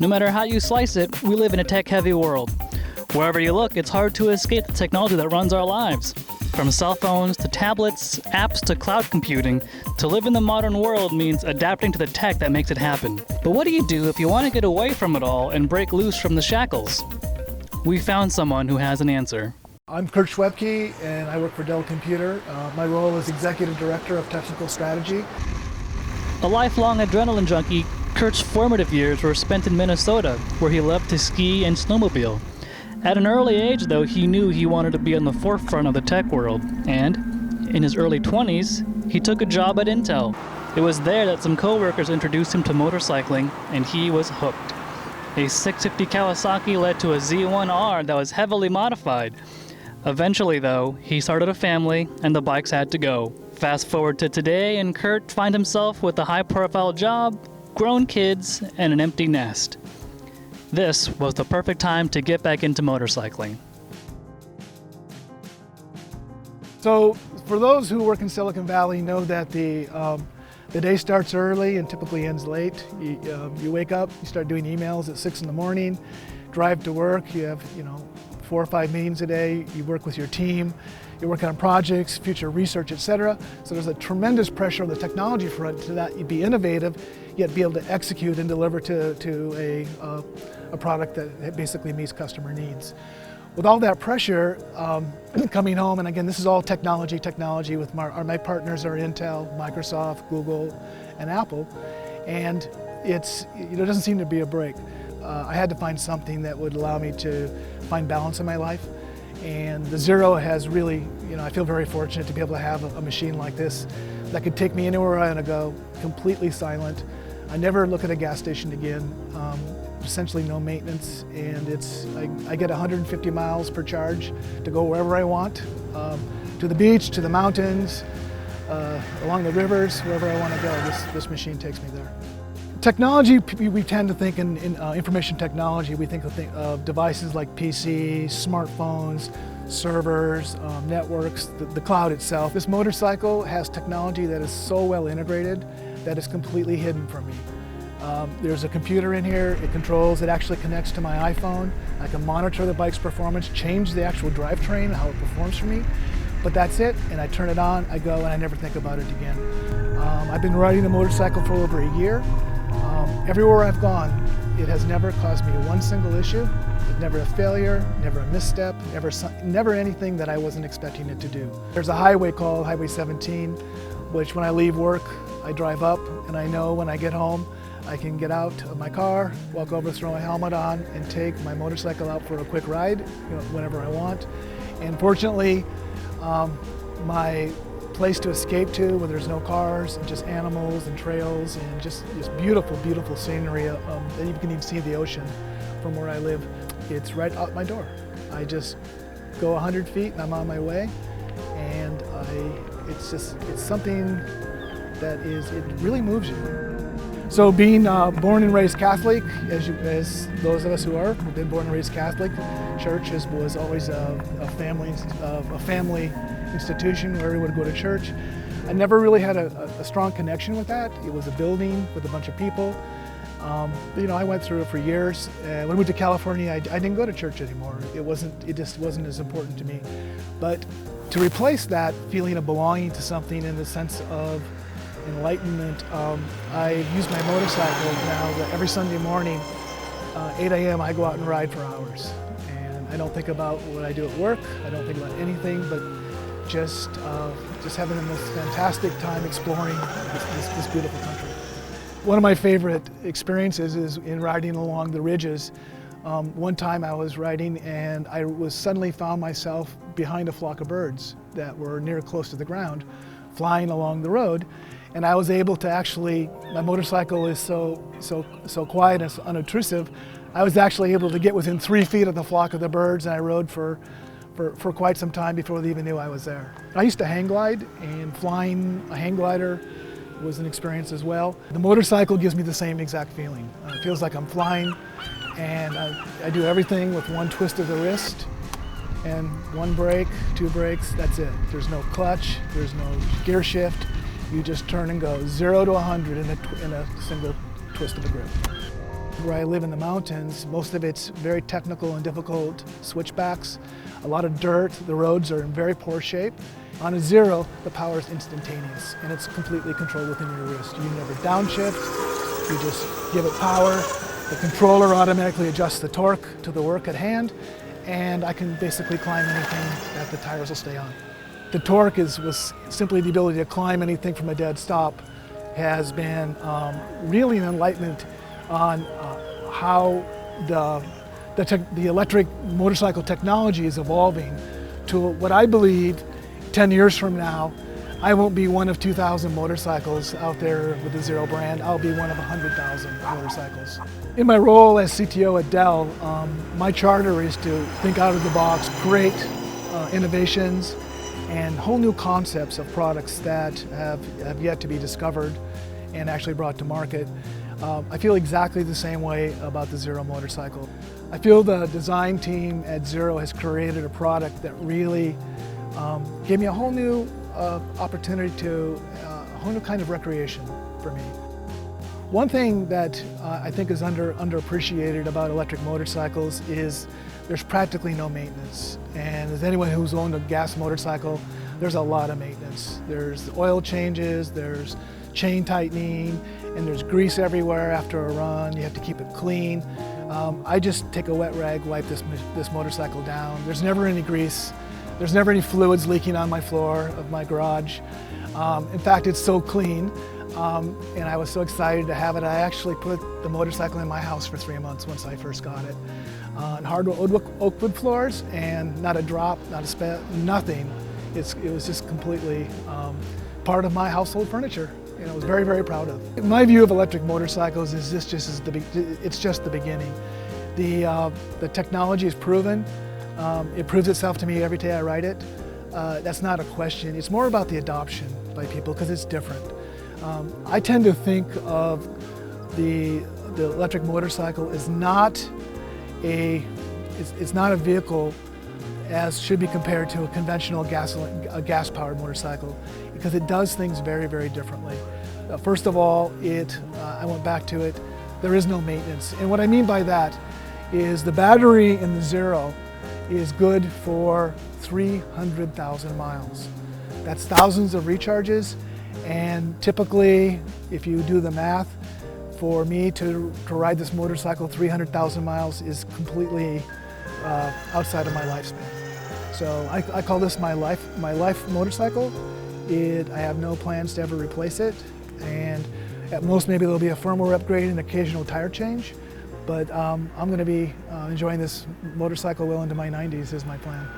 No matter how you slice it, we live in a tech-heavy world. Wherever you look, it's hard to escape the technology that runs our lives. From cell phones to tablets, apps to cloud computing, to live in the modern world means adapting to the tech that makes it happen. But what do you do if you want to get away from it all and break loose from the shackles? We found someone who has an answer. I'm Kurt Schwebke, and I work for Dell Computer. My role is Executive Director of Technical Strategy. A lifelong adrenaline junkie, Kurt's formative years were spent in Minnesota, where he loved to ski and snowmobile. At an early age, though, he knew he wanted to be on the forefront of the tech world, and in his early 20s, he took a job at Intel. It was there that some coworkers introduced him to motorcycling, and he was hooked. A 650 Kawasaki led to a Z1R that was heavily modified. Eventually, though, he started a family, and the bikes had to go. Fast forward to today, and Kurt finds himself with a high-profile job, grown kids, and an empty nest. This was the perfect time to get back into motorcycling. So, for those who work in Silicon Valley, know that the day starts early and typically ends late. You wake up, you start doing emails at 6 in the morning, drive to work, you have 4 or 5 meetings a day, you work with your team, you work on projects, future research, etc. So there's a tremendous pressure on the technology front to that you be innovative, yet be able to execute and deliver to a product that basically meets customer needs. With all that pressure, coming home, and again, this is all technology with my partners are Intel, Microsoft, Google, and Apple, and there doesn't seem to be a break. I had to find something that would allow me to find balance in my life, and the Zero has really, I feel very fortunate to be able to have a machine like this that could take me anywhere I want to go, completely silent. I never look at a gas station again. Essentially no maintenance, and I get 150 miles per charge to go wherever I want, to the beach, to the mountains, along the rivers, wherever I want to go. This machine takes me there. Technology, we tend to think in information technology, we think of devices like PCs, smartphones, servers, networks, the cloud itself. This motorcycle has technology that is so well integrated that is completely hidden from me. There's a computer in here, it actually connects to my iPhone. I can monitor the bike's performance, change the actual drivetrain, how it performs for me, but that's it, and I turn it on, I go, and I never think about it again. I've been riding a motorcycle for over a year. Everywhere I've gone, it has never caused me one single issue, never a failure, never a misstep, never anything that I wasn't expecting it to do. There's a highway called Highway 17, which when I leave work, I drive up, and I know when I get home, I can get out of my car, walk over, throw my helmet on, and take my motorcycle out for a quick ride, whenever I want. And fortunately, my place to escape to, where there's no cars, and just animals and trails, and just beautiful, beautiful scenery, that you can even see the ocean from where I live. It's right out my door. I just go 100 feet and I'm on my way, and it's something that it really moves you. So being born and raised Catholic, as those of us who've been born and raised Catholic, church was always a family institution where we would go to church. I never really had a strong connection with that. It was a building with a bunch of people. I went through it for years. When I moved to California, I didn't go to church anymore. It just wasn't as important to me. But to replace that feeling of belonging to something in the sense of enlightenment, I use my motorcycle now every Sunday morning, 8 a.m. I go out and ride for hours. And I don't think about what I do at work. I don't think about anything but just having the most fantastic time exploring this beautiful country. One of my favorite experiences is in riding along the ridges. One time I was riding and I suddenly found myself behind a flock of birds that were close to the ground, flying along the road. And I was able to actually, my motorcycle is so quiet and so unobtrusive, I was actually able to get within 3 feet of the flock of the birds, and I rode for quite some time before they even knew I was there. I used to hang glide, and flying a hang glider was an experience as well. The motorcycle gives me the same exact feeling. It feels like I'm flying, and I do everything with one twist of the wrist, and one brake, 2 brakes, that's it. There's no clutch, there's no gear shift. You just turn and go 0 to 100 in a single twist of the grip. Where I live in the mountains, most of it's very technical and difficult switchbacks, a lot of dirt, the roads are in very poor shape. On a Zero, the power is instantaneous and it's completely controlled within your wrist. You never downshift, you just give it power. The controller automatically adjusts the torque to the work at hand, and I can basically climb anything that the tires will stay on. The torque was simply the ability to climb anything from a dead stop has been really an enlightenment on how the electric motorcycle technology is evolving to what I believe 10 years from now, I won't be one of 2,000 motorcycles out there with the Zero brand. I'll be one of 100,000 motorcycles. In my role as CTO at Dell, my charter is to think out of the box, create innovations and whole new concepts of products that have yet to be discovered and actually brought to market. I feel exactly the same way about the Zero motorcycle. I feel the design team at Zero has created a product that really gave me a whole new opportunity to, a whole new kind of recreation for me. One thing that I think is underappreciated about electric motorcycles is there's practically no maintenance. And as anyone who's owned a gas motorcycle, there's a lot of maintenance. There's oil changes, there's chain tightening, and there's grease everywhere after a run. You have to keep it clean. I just take a wet rag, wipe this motorcycle down. There's never any grease. There's never any fluids leaking on my floor of my garage. In fact, it's so clean, and I was so excited to have it. I actually put the motorcycle in my house for 3 months once I first got it. On hardwood oak wood floors, and not a drop, not a speck, nothing. It was just completely part of my household furniture. I was very, very proud of. My view of electric motorcycles is it's just the beginning. The technology is proven. It proves itself to me every day I ride it. That's not a question. It's more about the adoption by people because it's different. I tend to think of the electric motorcycle as not it's not a vehicle as should be compared to a conventional gas-powered motorcycle because it does things very, very differently. First of all, I went back to it, there is no maintenance. And what I mean by that is the battery in the Zero is good for 300,000 miles. That's thousands of recharges, and typically, if you do the math, for me to ride this motorcycle 300,000 miles is completely outside of my lifespan. So I call this my life motorcycle. I have no plans to ever replace it, and at most maybe there'll be a firmware upgrade and occasional tire change, but I'm going to be enjoying this motorcycle well into my 90s is my plan.